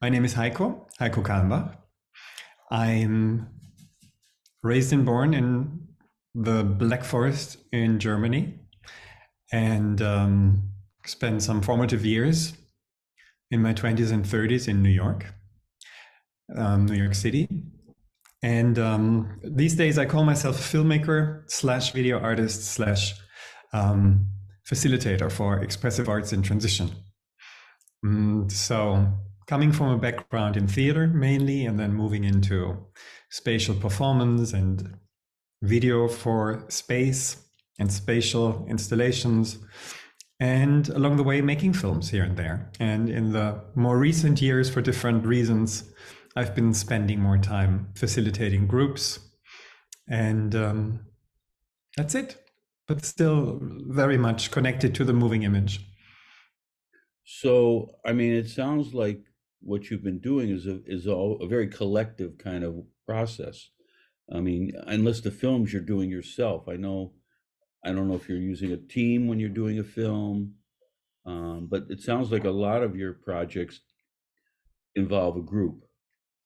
My name is Heiko Kalmbach. I'm raised and born in the Black Forest in Germany and spent some formative years in my 20s and 30s in New York City. And these days I call myself a filmmaker slash video artist slash facilitator for expressive arts in transition. So coming from a background in theater mainly, and then moving into spatial performance and video for space and spatial installations, and along the way making films here and there. And in the more recent years, for different reasons, I've been spending more time facilitating groups, and that's it, but still very much connected to the moving image. So, I mean, it sounds like what you've been doing is a very collective kind of process. I mean, unless the films you're doing yourself. I don't know if you're using a team when you're doing a film, but it sounds like a lot of your projects involve a group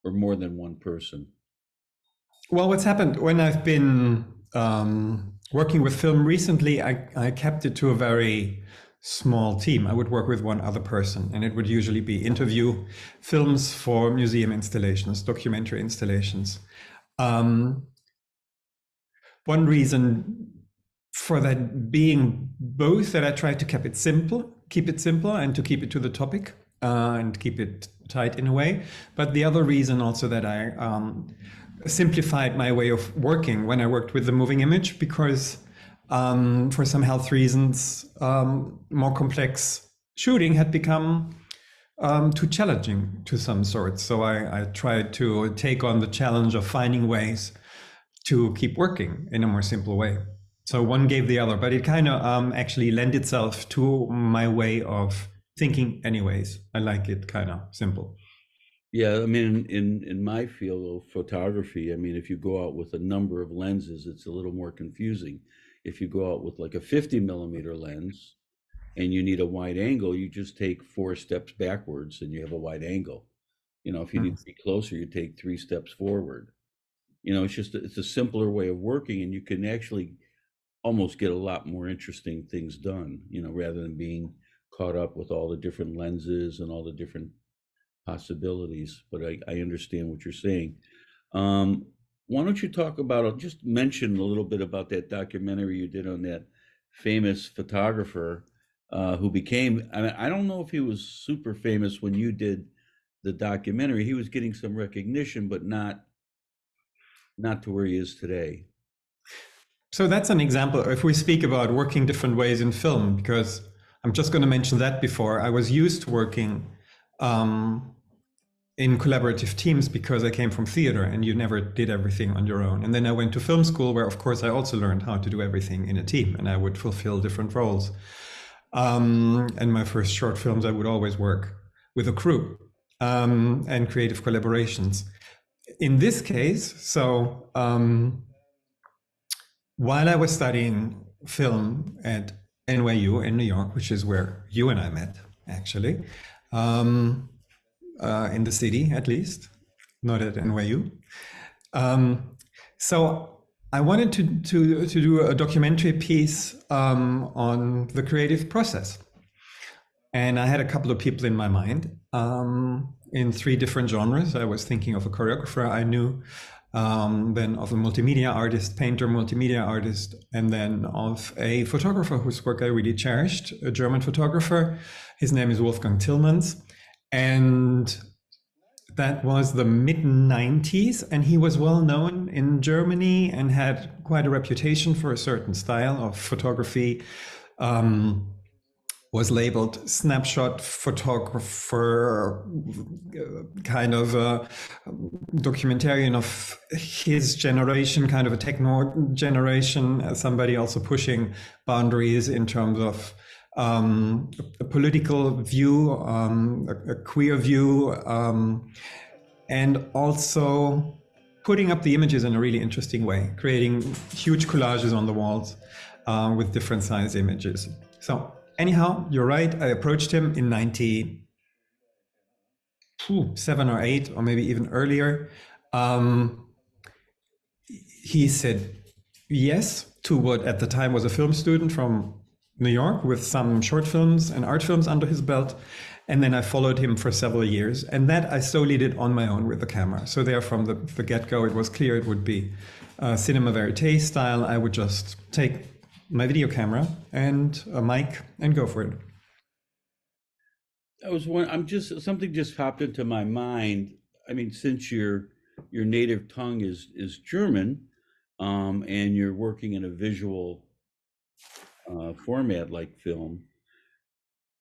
or more than one person. Well, what's happened when I've been working with film recently, I kept it to a very small team. I would work with one other person, and it would usually be interview films for museum installations, documentary installations. One reason for that being both that I tried to keep it simple and to keep it to the topic and keep it tight in a way. But the other reason also that I simplified my way of working when I worked with the moving image, because for some health reasons, more complex shooting had become too challenging to some sort. So I tried to take on the challenge of finding ways to keep working in a more simple way. So one gave the other, but it kind of actually lent itself to my way of thinking anyways. I like it kind of simple. Yeah, I mean, in my field of photography, I mean, if you go out with a number of lenses, it's a little more confusing. If you go out with like a 50 millimeter lens and you need a wide angle, you just take 4 steps backwards and you have a wide angle. You know, if you need to be closer, you take 3 steps forward. You know, it's a simpler way of working, and you can actually almost get a lot more interesting things done, you know, rather than being caught up with all the different lenses and all the different possibilities. But I understand what you're saying. Why don't you talk about, just mention a little bit about that documentary you did on that famous photographer who became, I don't know if he was super famous when you did the documentary. He was getting some recognition, but not to where he is today. So that's an example. If we speak about working different ways in film, because I'm just going to mention that before, I was used to working in collaborative teams because I came from theater and you never did everything on your own. And then I went to film school where, of course, I also learned how to do everything in a team, and I would fulfill different roles. And my first short films, I would always work with a crew and creative collaborations. In this case, so while I was studying film at NYU in New York, which is where you and I met, actually, in the city, at least, not at NYU. So I wanted to do a documentary piece on the creative process. And I had a couple of people in my mind in 3 different genres. I was thinking of a choreographer I knew, then of a multimedia artist, painter, multimedia artist, and then of a photographer whose work I really cherished, a German photographer. His name is Wolfgang Tillmans. And that was the mid-90s, and he was well known in Germany and had quite a reputation for a certain style of photography. Was labeled snapshot photographer, kind of a documentarian of his generation, kind of a techno generation, somebody also pushing boundaries in terms of a political view, a queer view, and also putting up the images in a really interesting way, creating huge collages on the walls with different size images. So anyhow, you're right, I approached him in 7 or 8, or maybe even earlier, um, he said yes to what at the time was a film student from New York with some short films and art films under his belt. And then I followed him for several years. And that I solely did on my own with the camera. So there from the get-go, it was clear it would be cinema verite style. I would just take my video camera and a mic and go for it. Something just popped into my mind. I mean, since your native tongue is German, and you're working in a visual format like film,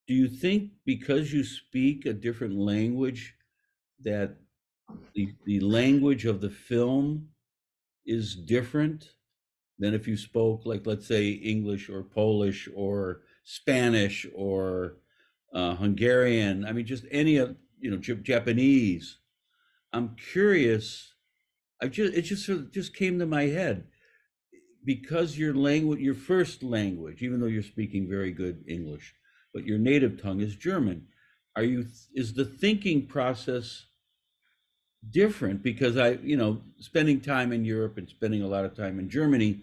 do you think because you speak a different language that the language of the film is different than if you spoke, like, let's say, English or Polish or Spanish or Hungarian? I mean, just any of, Japanese. I'm curious. It just sort of just came to my head, because your language, your first language, even though you're speaking very good English, but your native tongue is German. Is the thinking process different? Because spending time in Europe and spending a lot of time in Germany,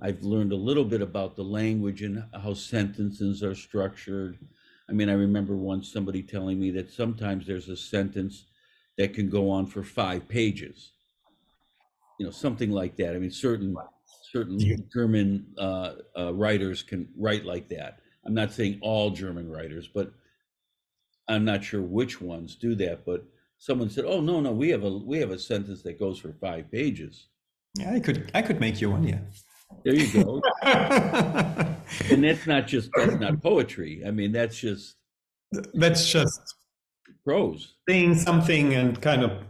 I've learned a little bit about the language and how sentences are structured. I mean, I remember once somebody telling me that sometimes there's a sentence that can go on for 5 pages, something like that. I mean, certain German writers can write like that. I'm not saying all German writers, but I'm not sure which ones do that. But someone said, "Oh, no, we have a sentence that goes for 5 pages." Yeah, I could make you one. Yeah. There you go. And that's not poetry. I mean, that's just prose. Saying something and kind of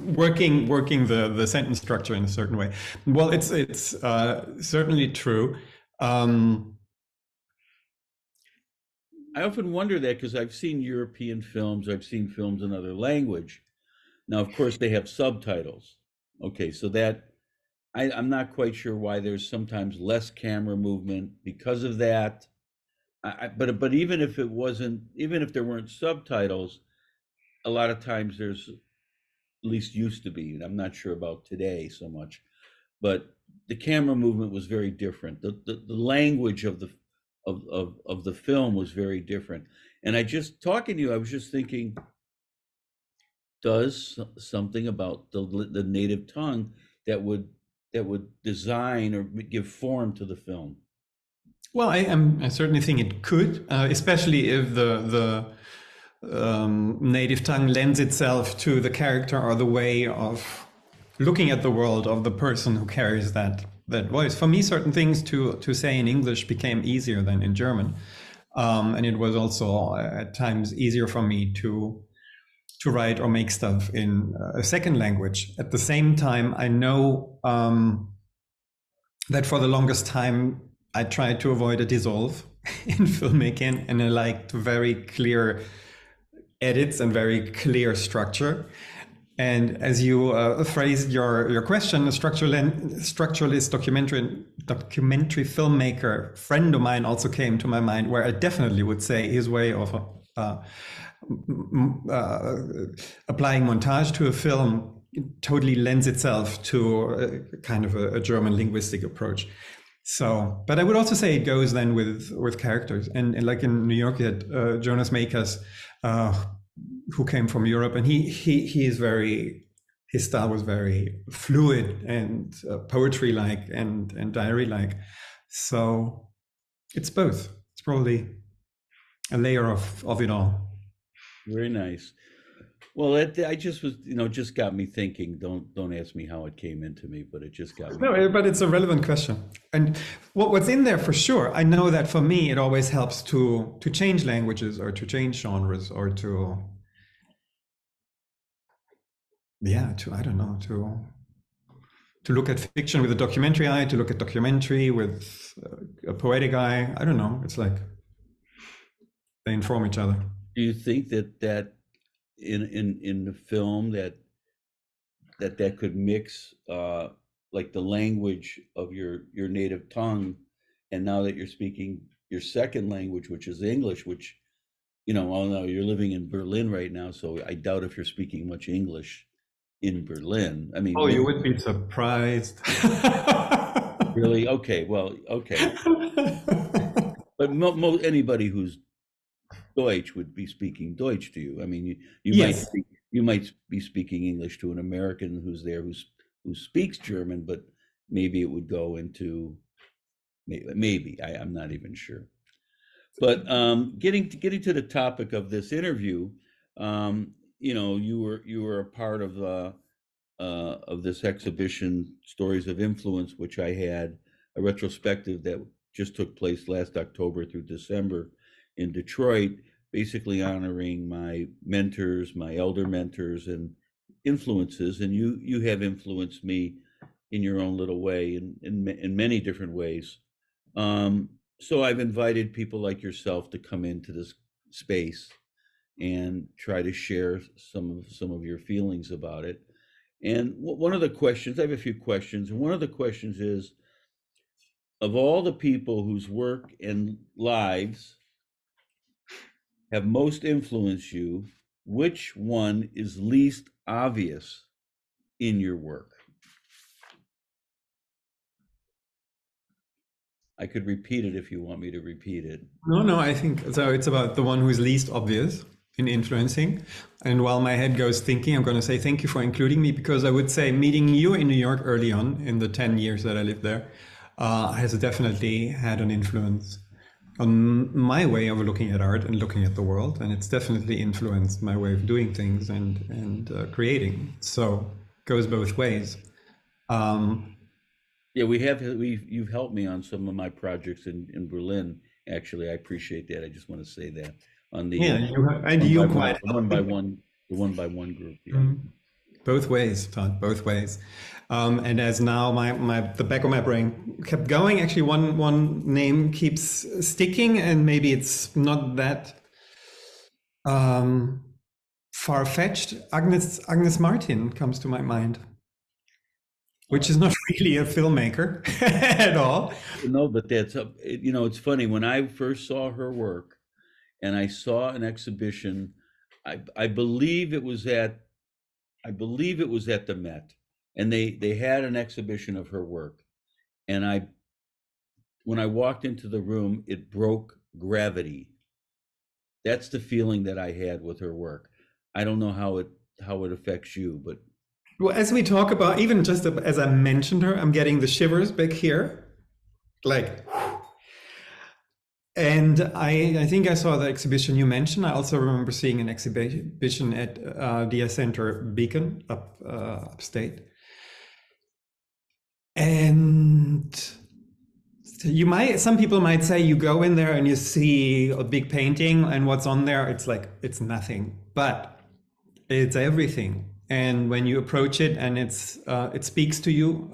working the sentence structure in a certain way. Well, it's certainly true. I often wonder that, because I've seen European films, I've seen films in other language. Now, of course, they have subtitles. Okay, so that I'm not quite sure why there's sometimes less camera movement because of that. But even if there weren't subtitles, a lot of times there's, at least used to be, and I'm not sure about today so much, but the camera movement was very different. The language of the film was very different. And talking to you, I was just thinking, does something about the native tongue that would design or give form to the film? Well, I certainly think it could, especially if the native tongue lends itself to the character or the way of looking at the world of the person who carries that voice. For me, certain things to say in English became easier than in German, and it was also at times easier for me to write or make stuff in a second language. At the same time, I know that for the longest time I tried to avoid a dissolve in filmmaking, and I liked very clear edits and very clear structure. And as you phrased your question, a structuralist documentary filmmaker friend of mine also came to my mind, where I definitely would say his way of applying montage to a film totally lends itself to kind of a German linguistic approach. So, but I would also say it goes then with characters, and like in New York, you had Jonas Makers, who came from Europe, and his style was very fluid and poetry-like and diary-like. So it's both. It's probably a layer of it all. Very nice. Well, I just was, just got me thinking. Don't ask me how it came into me, but it just got me. No, but it's a relevant question. And what's in there for sure, I know that for me, it always helps to change languages or to change genres or to look at fiction with a documentary eye, to look at documentary with a poetic eye. I don't know. It's like they inform each other. Do you think that in the film that could mix like the language of your native tongue, and now that you're speaking your second language, which is English, which oh no, you're living in Berlin right now, so I doubt if you're speaking much English in Berlin. I mean, Oh, you would be surprised. really? Okay, well, okay. But anybody who's Deutsch would be speaking Deutsch to you. I mean, Yes. you might be speaking English to an American who's there who speaks German, but maybe it would go into maybe I'm not even sure. But getting to the topic of this interview, you were a part of this exhibition, Stories of Influence, which I had a retrospective that just took place last October through December in Detroit, basically honoring my mentors, my elder mentors, and influences. And you have influenced me in your own little way, in many different ways. So I've invited people like yourself to come into this space and try to share some of your feelings about it. And one of the questions, I have a few questions, and one of the questions is, of all the people whose work and lives have most influenced you, which one is least obvious in your work? I could repeat it if you want me to repeat it. No, I think so. It's about the one who is least obvious in influencing. And while my head goes thinking, I'm going to say thank you for including me, because I would say meeting you in New York early on in the 10 years that I lived there has definitely had an influence on my way of looking at art and looking at the world. And it's definitely influenced my way of doing things and creating. So it goes both ways. Yeah, you've helped me on some of my projects in Berlin. Actually, I appreciate that. I just want to say that on the Yeah, and you quite the one by one, the one by one group. Yeah. both ways, Todd, both ways. And as now the back of my brain kept going, actually one name keeps sticking, and maybe it's not that far-fetched. Agnes Martin comes to my mind, which is not really a filmmaker at all. No, but it's funny. When I first saw her work and I saw an exhibition, I believe it was at the Met, and they had an exhibition of her work. And when I walked into the room, it broke gravity. That's the feeling that I had with her work. I don't know how it affects you, but Well, as we talk about, even just as I mentioned her, I'm getting the shivers back here. Like, and I think I saw the exhibition you mentioned. I also remember seeing an exhibition at the Center Beacon upstate. And some people might say you go in there and you see a big painting, and what's on there, it's nothing, but it's everything. And when you approach it and it speaks to you,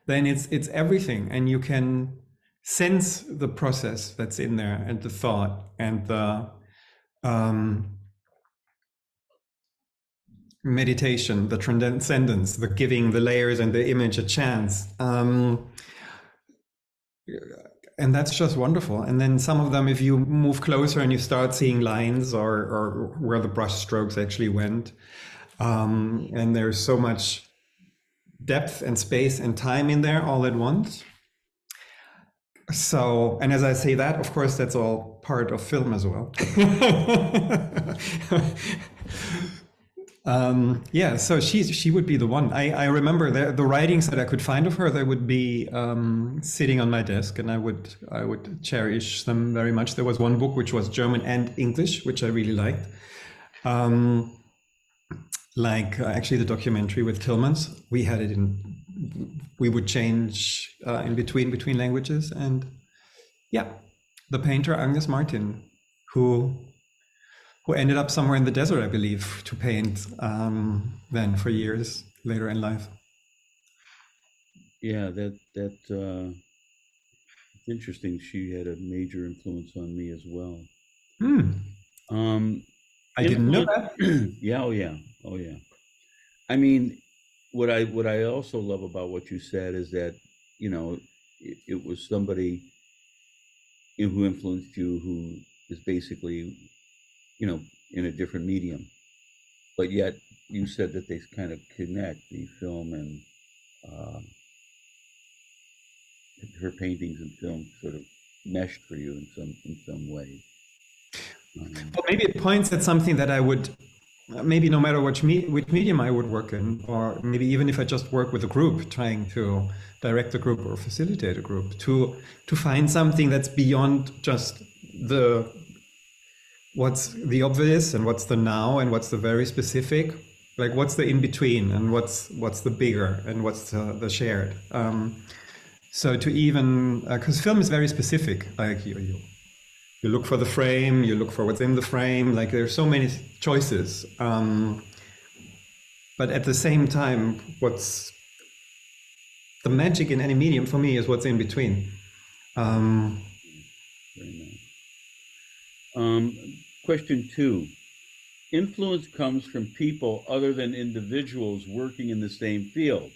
then it's everything, and you can sense the process that's in there, and the thought, and the meditation, the transcendence, the giving the layers and the image a chance. And that's just wonderful. And then some of them, if you move closer and you start seeing lines or where the brush strokes actually went, and there's so much depth and space and time in there all at once. So, and as I say that, of course, that's all part of film as well. Yeah, so she would be the one. I remember the writings that I could find of her. They would be sitting on my desk, and I would cherish them very much. There was one book which was German and English, which I really liked. Actually, the documentary with Tillmans. We had it we would change in between languages, and yeah, the painter Agnes Martin, who ended up somewhere in the desert, I believe, to paint then for years later in life. Yeah, it's interesting. She had a major influence on me as well. I didn't know that. Yeah, oh yeah. I mean, what I also love about what you said is that, it was somebody who influenced you who is basically you know, in a different medium. But yet you said that they kind of connect, the film and her paintings and film sort of meshed for you in some way. Well, maybe it points at something that I would, maybe no matter which medium I would work in, or maybe even if I just work with a group, trying to direct a group or facilitate a group, to find something that's beyond just the what's the obvious and what's the now and what's the very specific, like what's the in between and what's the bigger and what's the shared. So to even because film is very specific, like you look for the frame, you look for what's in the frame, like there's so many choices. But at the same time, what's the magic in any medium for me is what's in between. Very nice. Question 2. Influence comes from people other than individuals working in the same field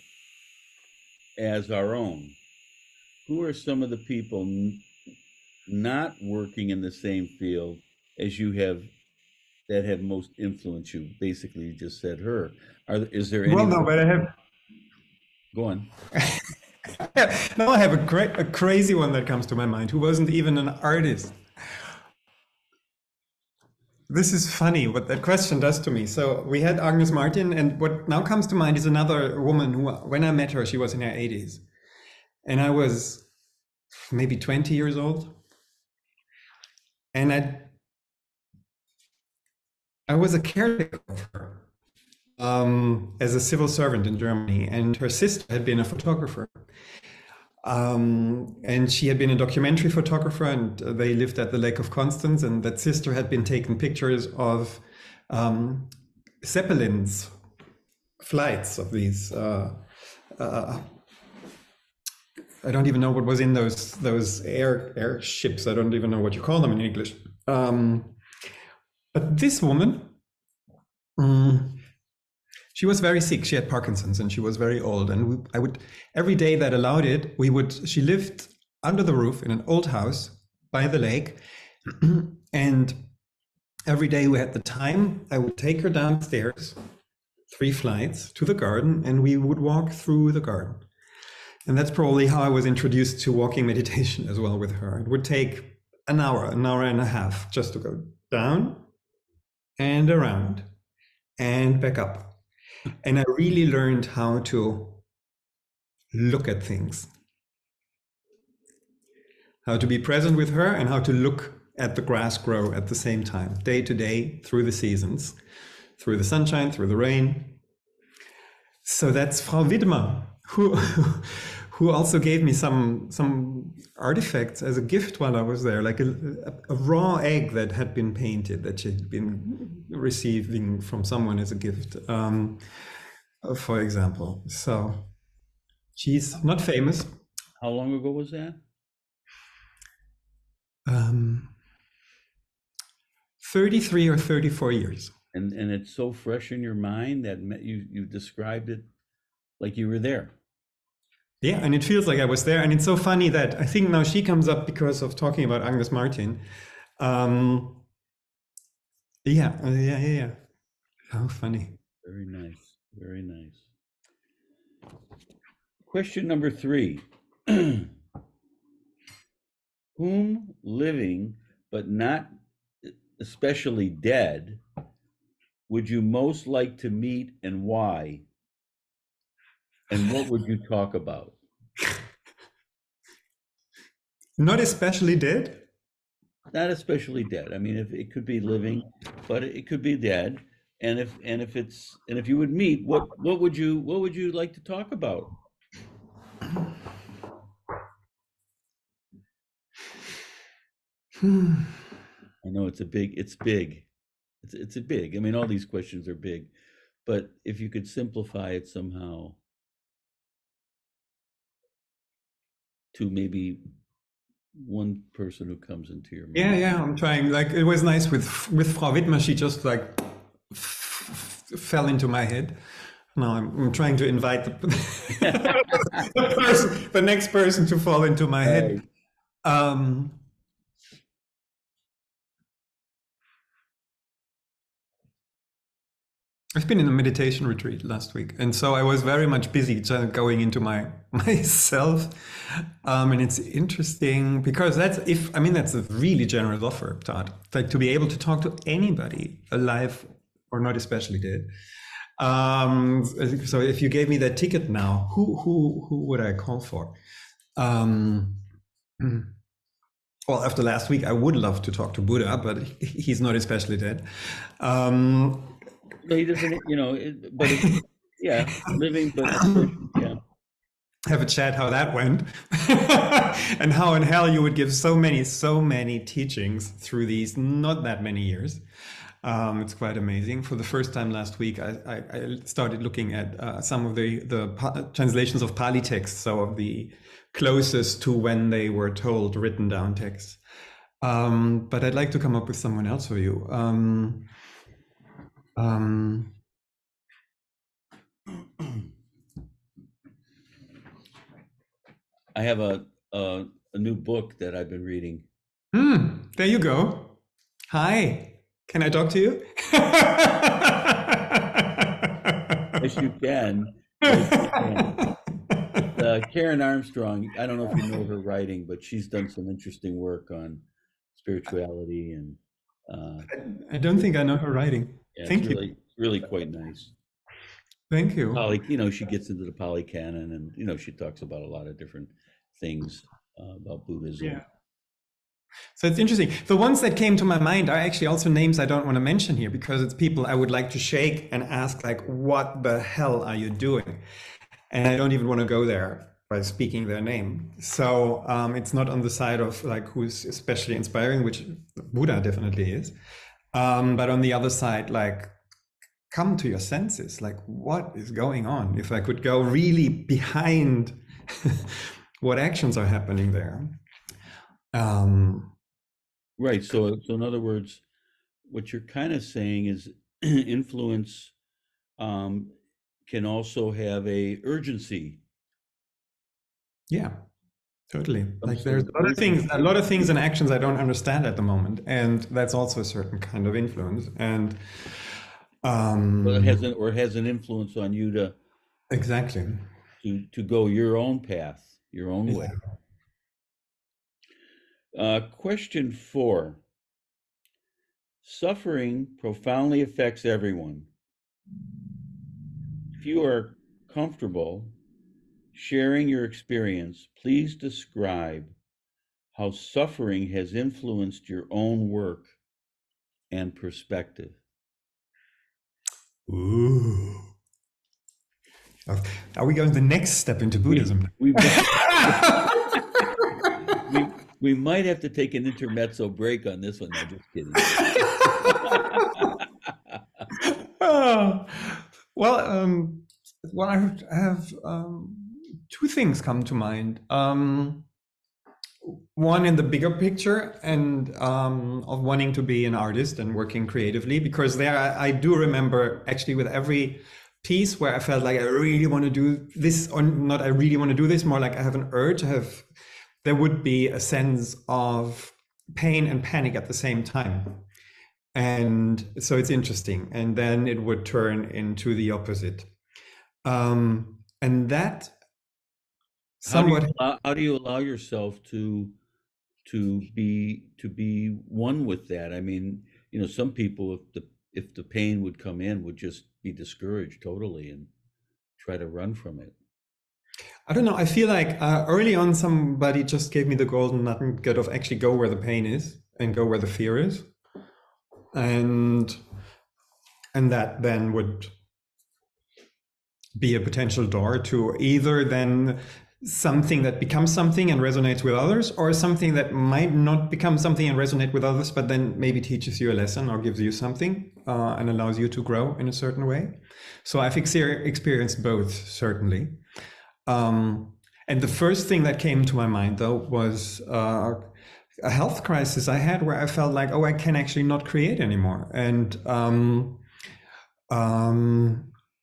as our own. Who are some of the people not working in the same field as you have that have most influenced you? Basically, you just said her. Is there any? Well, no, but I have. Go on. Now I have a crazy one that comes to my mind, who wasn't even an artist. This is funny what that question does to me. So we had Agnes Martin, and what now comes to mind is another woman who, when I met her, she was in her 80s. And I was maybe 20 years old. And I was a caretaker of her as a civil servant in Germany. And her sister had been a photographer. And she had been a documentary photographer, and they lived at the Lake of Constance, and that sister had been taking pictures of Zeppelins flights of these I don't even know what was in those airships. I don't even know what you call them in English. But this woman, she was very sick. She had Parkinson's, and she was very old. And I would, every day that allowed it, she lived under the roof in an old house by the lake. And every day we had the time, I would take her downstairs, 3 flights to the garden, and we would walk through the garden. And that's probably how I was introduced to walking meditation as well with her. It would take an hour and a half just to go down and around and back up. And I really learned how to look at things, how to be present with her, and how to look at the grass grow at the same time, day to day, through the seasons, through the sunshine, through the rain. So that's Frau Widmer, who also gave me some artifacts as a gift while I was there, like a raw egg that had been painted, that she'd been receiving from someone as a gift, for example. So she's not famous. How long ago was that? 33 or 34 years. And it's so fresh in your mind that you described it like you were there. Yeah, and it feels like I was there. And it's so funny that I think now she comes up because of talking about Agnes Martin. Yeah. How funny. Very nice. Very nice. Question number 3. Whom living, but not especially dead, would you most like to meet, and why? And what would you talk about? Not especially dead? Not especially dead. I mean, if it could be living, but it could be dead. And if you would meet, what would you like to talk about? I know it's big. It's a big. I mean, all these questions are big, but if you could simplify it somehow to maybe one person who comes into your mind. Yeah, I'm trying. Like, it was nice with Frau Widmer. She just like fell into my head. Now I'm trying to invite the next person to fall into my head. I've been in a meditation retreat last week, and so I was very much busy just going into myself, and it's interesting because that's a really generous offer, Todd. Like to be able to talk to anybody, alive or not, especially dead. So if you gave me that ticket now, who would I call for? Um, well, after last week, I would love to talk to Buddha, but he's not especially dead. So he doesn't, yeah, living, but yeah. Have a chat how that went, and how in hell you would give so many teachings through these not that many years. It's quite amazing. For the first time last week, I started looking at some of the translations of Pali texts, so of the closest to when they were told written down texts. But I'd like to come up with someone else for you. I have a new book that I've been reading. There you go. Hi, can I talk to you? Yes, you can. Yes, you can. Karen Armstrong, I don't know if you know her writing, but she's done some interesting work on spirituality and I don't think I know her writing. yeah, Thank it's you. really quite nice. Thank you. She gets into the Pali Canon, and she talks about a lot of different things about Buddhism. Yeah. So it's interesting. The ones that came to my mind are actually also names I don't want to mention here because it's people I would like to shake and ask, like, what the hell are you doing? And I don't even want to go there by speaking their name. So it's not on the side of like who's especially inspiring, which Buddha definitely is. But on the other side, like, come to your senses. Like, what is going on? If I could go really behind what actions are happening there. Right. So in other words, what you're kind of saying is influence can also have a urgency. Yeah, totally. Like there's a lot of things and actions I don't understand at the moment, and that's also a certain kind of influence. And well, it has an influence on you to exactly to go your own path, your own way. Question 4. Suffering profoundly affects everyone. If you are comfortable sharing your experience, please describe how suffering has influenced your own work and perspective. Ooh. Are we going the next step into Buddhism? We might have to take an intermezzo break on this one. No, just kidding. Well, I have two things come to mind. One in the bigger picture and of wanting to be an artist and working creatively, because there I do remember actually with every piece where I felt like I really want to do this, or not I really want to do this, more like I have an urge, there would be a sense of pain and panic at the same time. And so it's interesting. And then it would turn into the opposite. And that somewhat. How do you allow yourself to be one with that? I mean, some people, if the pain would come in, would just be discouraged totally and try to run from it. I don't know. I feel like early on somebody just gave me the golden nugget of actually go where the pain is and go where the fear is. And that then would be a potential door to either then something that becomes something and resonates with others, or something that might not become something and resonate with others, but then maybe teaches you a lesson or gives you something and allows you to grow in a certain way. So I've experienced both, certainly. And the first thing that came to my mind, though, was a health crisis I had where I felt like, I can actually not create anymore. And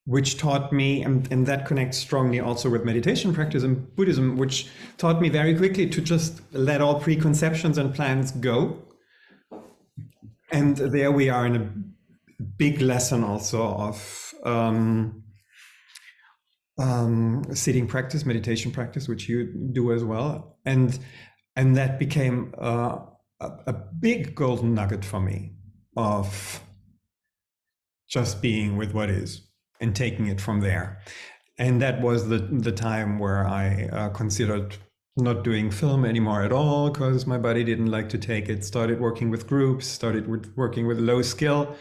which taught me, and that connects strongly also with meditation practice and Buddhism, which taught me very quickly to just let all preconceptions and plans go. And there we are in big lesson also of sitting practice, meditation practice, which you do as well, and that became a big golden nugget for me of just being with what is and taking it from there. And that was the time where I considered not doing film anymore at all, because my body didn't like to take it. Started working with groups, started working with low skill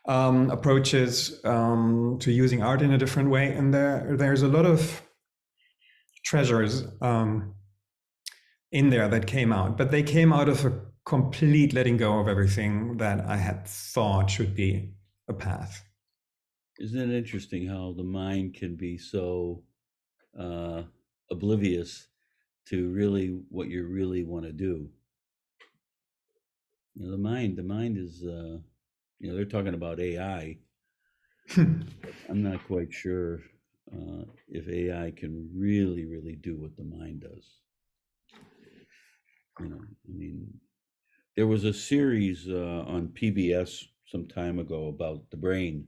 approaches to using art in a different way. And there's a lot of treasures in there that came out, but they came out of a complete letting go of everything that I had thought should be a path. Isn't it interesting how the mind can be so oblivious to really what you really want to do? You know, the mind is, you know, they're talking about AI. I'm not quite sure if AI can really do what the mind does. You know, I mean, there was a series on PBS some time ago about the brain.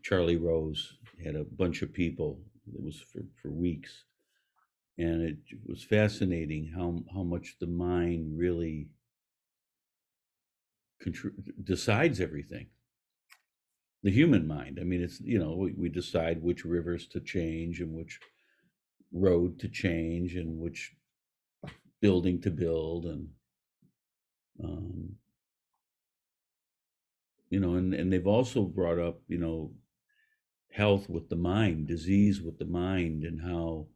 Charlie Rose had a bunch of people. It was for weeks, and it was fascinating how much the mind really decides everything. The human mind. I mean, it's, you know, we decide which rivers to change and which road to change and which building to build, and you know, and they've also brought up, you know, health with the mind, disease with the mind, and how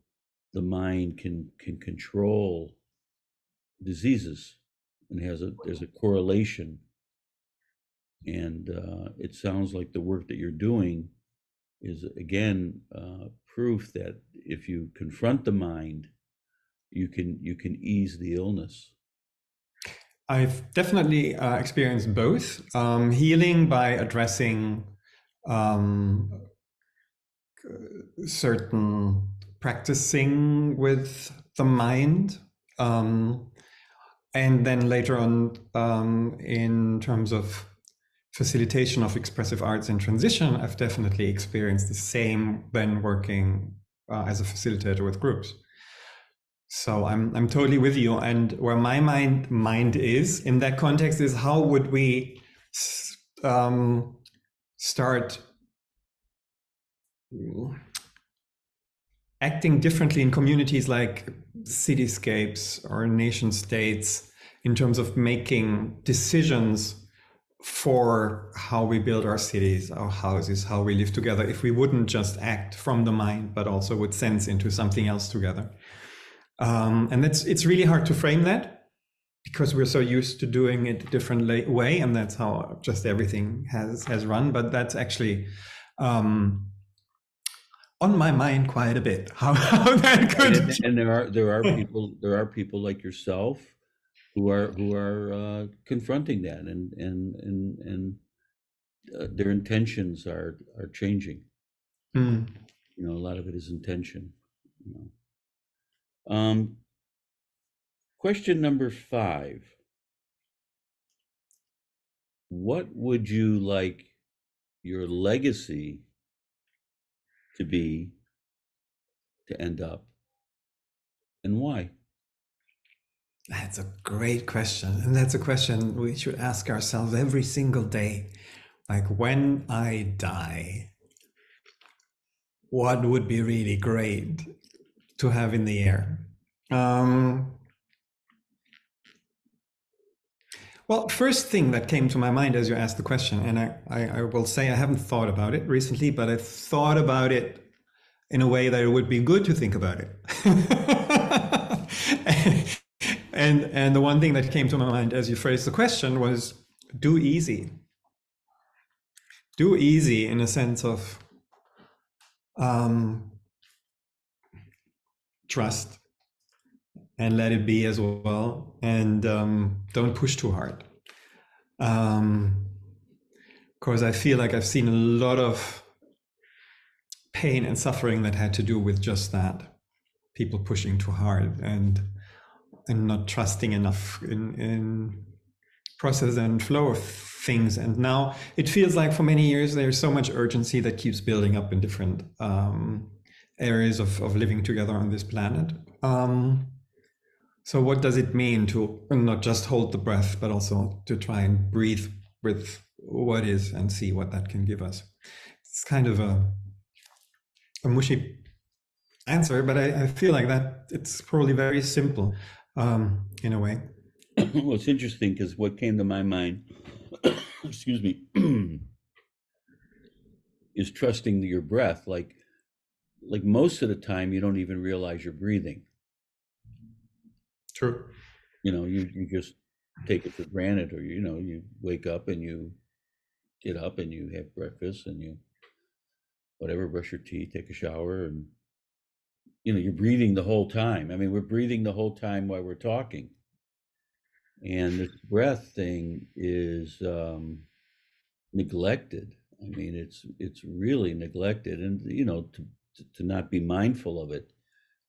the mind can control diseases, and there's a correlation. And it sounds like the work that you're doing is again proof that if you confront the mind, you can ease the illness. I've definitely experienced both. Healing by addressing certain practicing with the mind, and then later on in terms of facilitation of expressive arts in transition, I've definitely experienced the same when working as a facilitator with groups. So I'm totally with you. And where my mind is in that context is, how would we start acting differently in communities like cityscapes or nation states in terms of making decisions for how we build our cities, our houses, how we live together, if we wouldn't just act from the mind, but also would sense into something else together. And it's really hard to frame that, because we're so used to doing it a different way, and that's how just everything has run. But that's actually on my mind quite a bit. How that could. And there are people like yourself who are confronting that, and their intentions are changing. You know, a lot of it is intention. You know. Question number 5. What would you like your legacy to be, to end up, and why? That's a great question. And that's a question we should ask ourselves every single day. Like, when I die, what would be really great to have in the air? Well, first thing that came to my mind as you asked the question, and I will say I haven't thought about it recently, but I thought about it in a way that it would be good to think about it. And the one thing that came to my mind as you phrased the question was, do easy. Do easy in a sense of trust, and let it be as well, and don't push too hard. Because I feel like I've seen a lot of pain and suffering that had to do with just that. People pushing too hard and not trusting enough in process and flow of things. And now it feels like for many years there's so much urgency that keeps building up in different areas of living together on this planet. So what does it mean to not just hold the breath, but also to try and breathe with what is and see what that can give us? It's kind of a mushy answer, but I feel like that it's probably very simple in a way. Well, it's interesting because what came to my mind, excuse me, is trusting your breath. Like most of the time, you don't even realize you're breathing. True. You just take it for granted, or you wake up and you get up and you have breakfast and you whatever, brush your teeth, take a shower, and you're breathing the whole time. I mean, we're breathing the whole time while we're talking. And this breath thing is neglected. I mean, it's really neglected, and to not be mindful of it,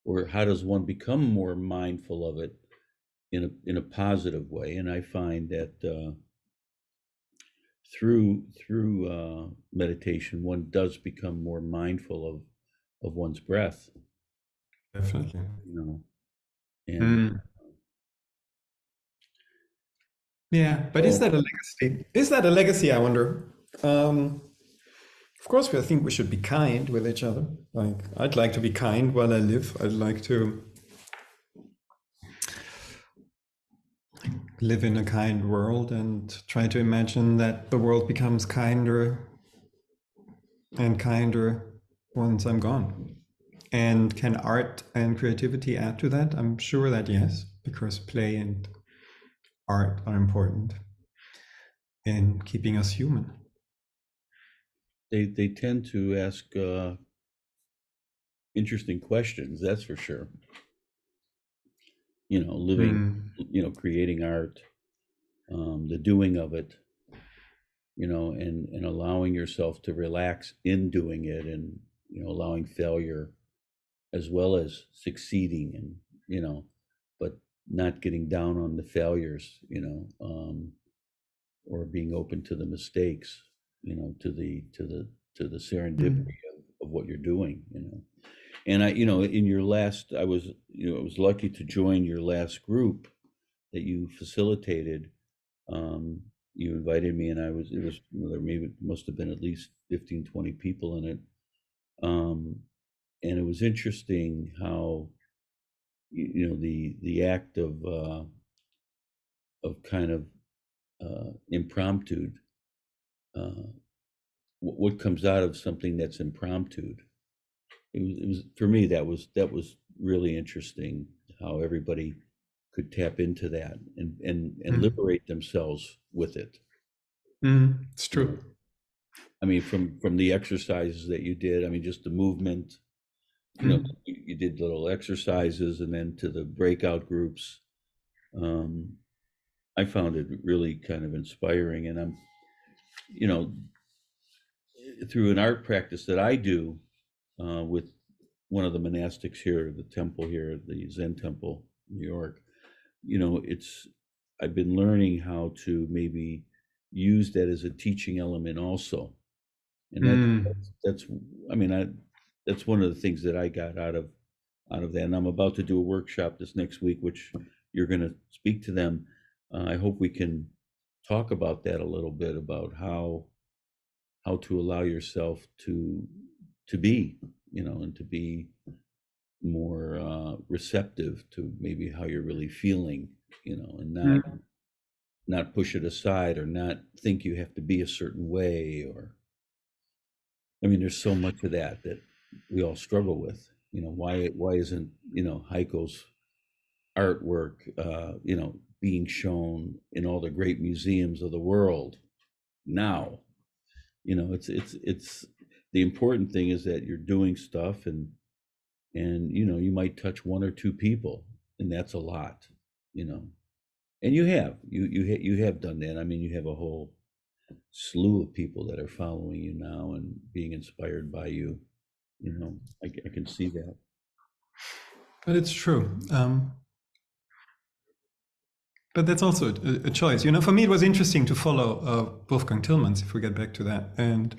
or how does one become more mindful of it in a positive way? And I find that through meditation, one does become more mindful of one's breath. Definitely. And yeah, but is that a legacy? Is that a legacy, I wonder? Of course, I think we should be kind with each other. Like, I'd like to be kind while I live. I'd like to live in a kind world and try to imagine that the world becomes kinder and kinder once I'm gone. And can art and creativity add to that? I'm sure that yes, because play and art are important in keeping us human. They tend to ask interesting questions, that's for sure. Living, creating art, the doing of it, and allowing yourself to relax in doing it, and allowing failure as well as succeeding, and but not getting down on the failures, or being open to the mistakes, to the serendipity of what you're doing, And in your last, I was lucky to join your last group that you facilitated. You invited me, and there must have been at least 15, 20 people in it. And it was interesting how, the act of kind of impromptu, what comes out of something that's impromptu. It was for me, that was really interesting, how everybody could tap into that and liberate themselves with it. It's true. I mean, from the exercises that you did, I mean, just the movement, you did little exercises, and then to the breakout groups. I found it really kind of inspiring, and I'm, through an art practice that I do with one of the monastics here, the temple here, the Zen temple, New York, I've been learning how to maybe use that as a teaching element also. And that's one of the things that I got out of that. And I'm about to do a workshop this next week, which you're going to speak to them. I hope we can talk about that a little bit, about how to allow yourself to be, and to be more receptive to maybe how you're really feeling, and not push it aside, or not think you have to be a certain way. Or, I mean, there's so much of that we all struggle with. Why isn't Heiko's artwork being shown in all the great museums of the world now? It's the important thing is that you're doing stuff, and you might touch one or two people, and that's a lot, and you have done that. I mean, you have a whole slew of people that are following you now and being inspired by you. I can see that. But it's true. But that's also a choice. You know, for me, it was interesting to follow Wolfgang Tillmans, if we get back to that. And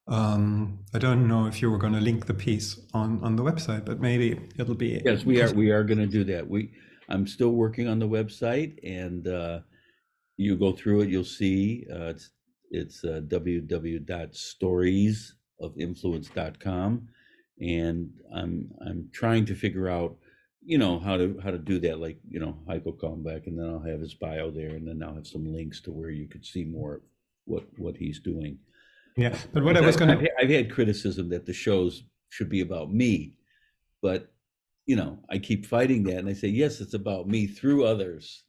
I don't know if you were going to link the piece on the website, but maybe it'll be. Yes, we are going to do that. I'm still working on the website, and you go through it, you'll see it's www.storiesofinfluence.com, and I'm trying to figure out, you know, how to do that, like, you know, Heiko Kalmbach, and then I'll have his bio there, and then I'll have some links to where you could see more what he's doing. Yeah, but what I was going to, I've had criticism that the shows should be about me, but you know, I keep fighting that, and I say, yes, it's about me through others.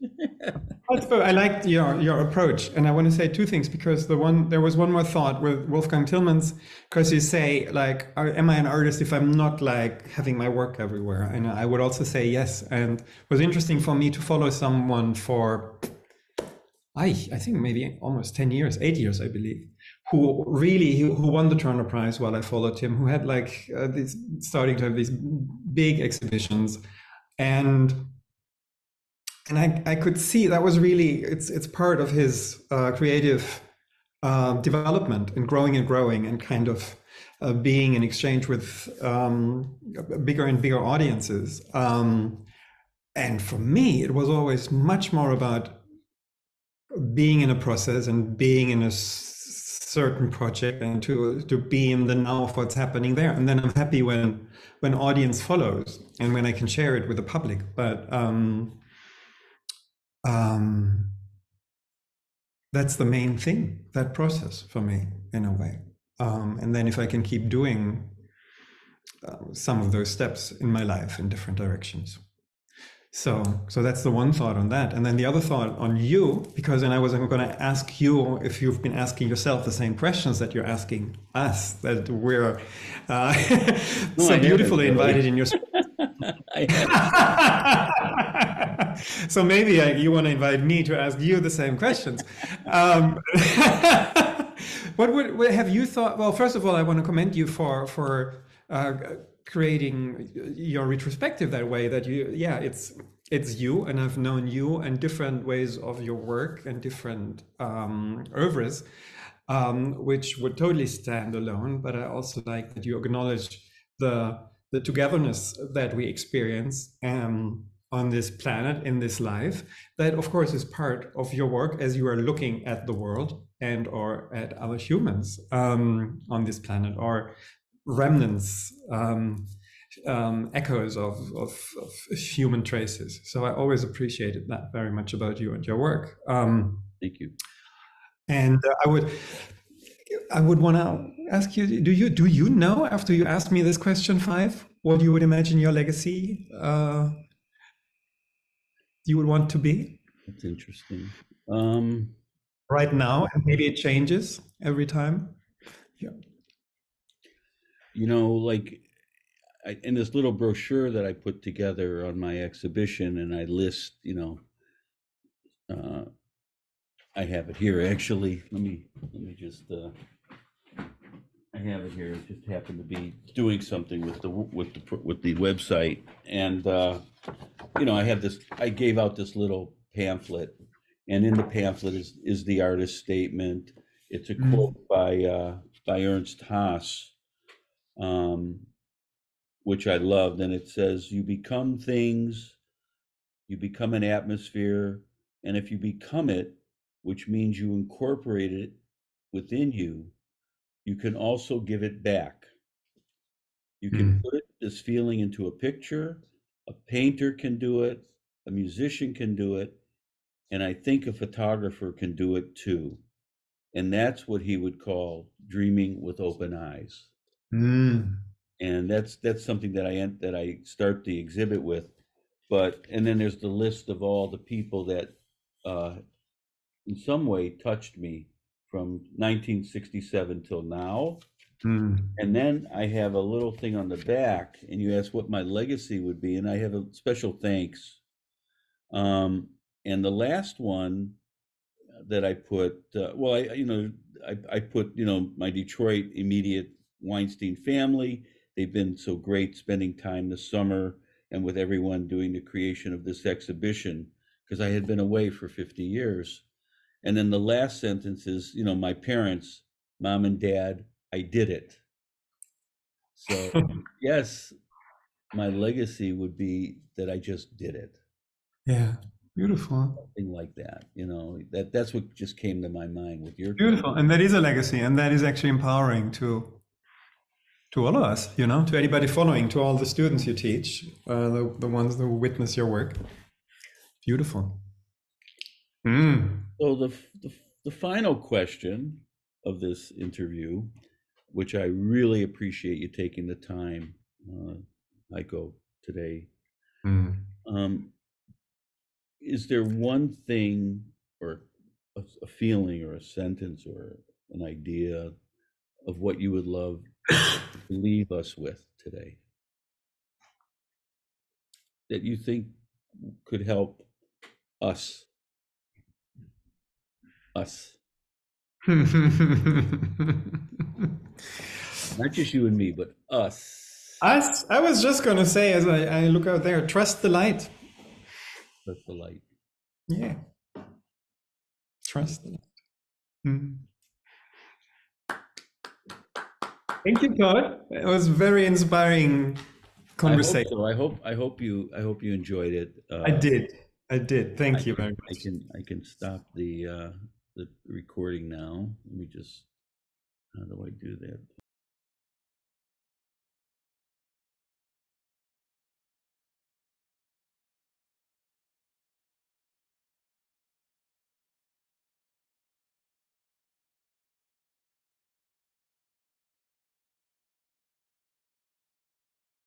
I liked your approach, and I want to say two things, because there was one more thought with Wolfgang Tillmans, because you say, like, am I an artist if I'm not like having my work everywhere? And I would also say yes. And it was interesting for me to follow someone for I think maybe almost 10 years, 8 years, I believe, who won the Turner Prize while I followed him, who had like starting to have these big exhibitions, and I could see that was really it's part of his creative development and growing and kind of being in exchange with bigger and bigger audiences. And for me, it was always much more about being in a process and being in a certain project, and to be in the now of what's happening there. And then I'm happy when audience follows and when I can share it with the public. But that's the main thing, that process for me, in a way. And then if I can keep doing some of those steps in my life in different directions. So that's the one thought on that. And then the other thought on you, because then I was going to ask you if you've been asking yourself the same questions that you're asking us, that we're so beautifully invited in your So maybe you want to invite me to ask you the same questions. What have you thought? Well, first of all, I want to commend you for creating your retrospective that way, that it's you, and I've known you and different ways of your work and different oeuvres, which would totally stand alone. But I also like that you acknowledge the togetherness that we experience on this planet, in this life, that of course is part of your work as you are looking at the world and or at other humans on this planet, or remnants, echoes of human traces. So I always appreciated that very much about you and your work. Thank you. And I would want to ask you, do you know, after you asked me this question 5, what you would imagine your legacy you would want to be? That's interesting. Right now, and maybe it changes every time. Yeah. You know, like in this little brochure that I put together on my exhibition, and I list, you know, I have it here actually. Let me just. I have it here. It just happened to be doing something with the website, and you know, I have this. I gave out this little pamphlet, and in the pamphlet is the artist's statement. It's a quote by Ernst Haas, which I loved, and it says, "You become things, you become an atmosphere, and if you become it, which means you incorporate it within you, you can also give it back. You can put this feeling into a picture, a painter can do it, a musician can do it, and I think a photographer can do it too." And that's what he would call dreaming with open eyes. And that's something that I start the exhibit with. And then there's the list of all the people that in some way touched me from 1967 till now. And then I have a little thing on the back, and you ask what my legacy would be, and I have a special thanks. And the last one that I put, I put, you know, my Detroit immediate Weinstein family. They've been so great spending time this summer and with everyone doing the creation of this exhibition. because I had been away for 50 years. And then the last sentence is, you know, my parents, mom and dad, I did it. So yes, my legacy would be that I just did it. Yeah, beautiful. Something like that, you know, that's what just came to my mind with your Beautiful. And that is a legacy, and that is actually empowering to all of us, you know, to anybody following, to all the students you teach, the ones who witness your work. Beautiful. So the final question of this interview, which I really appreciate you taking the time, Heiko, today. Is there one thing or a feeling or a sentence or an idea of what you would love to leave us with today that you think could help us? Not just you and me, but us. Us. I was just going to say, as I look out there, trust the light. Trust the light. Yeah. Trust the light. Thank you, Todd. It was very inspiring conversation. I hope you enjoyed it. I did. Thank you very much. I can stop the recording now. Let me just, how do I do that?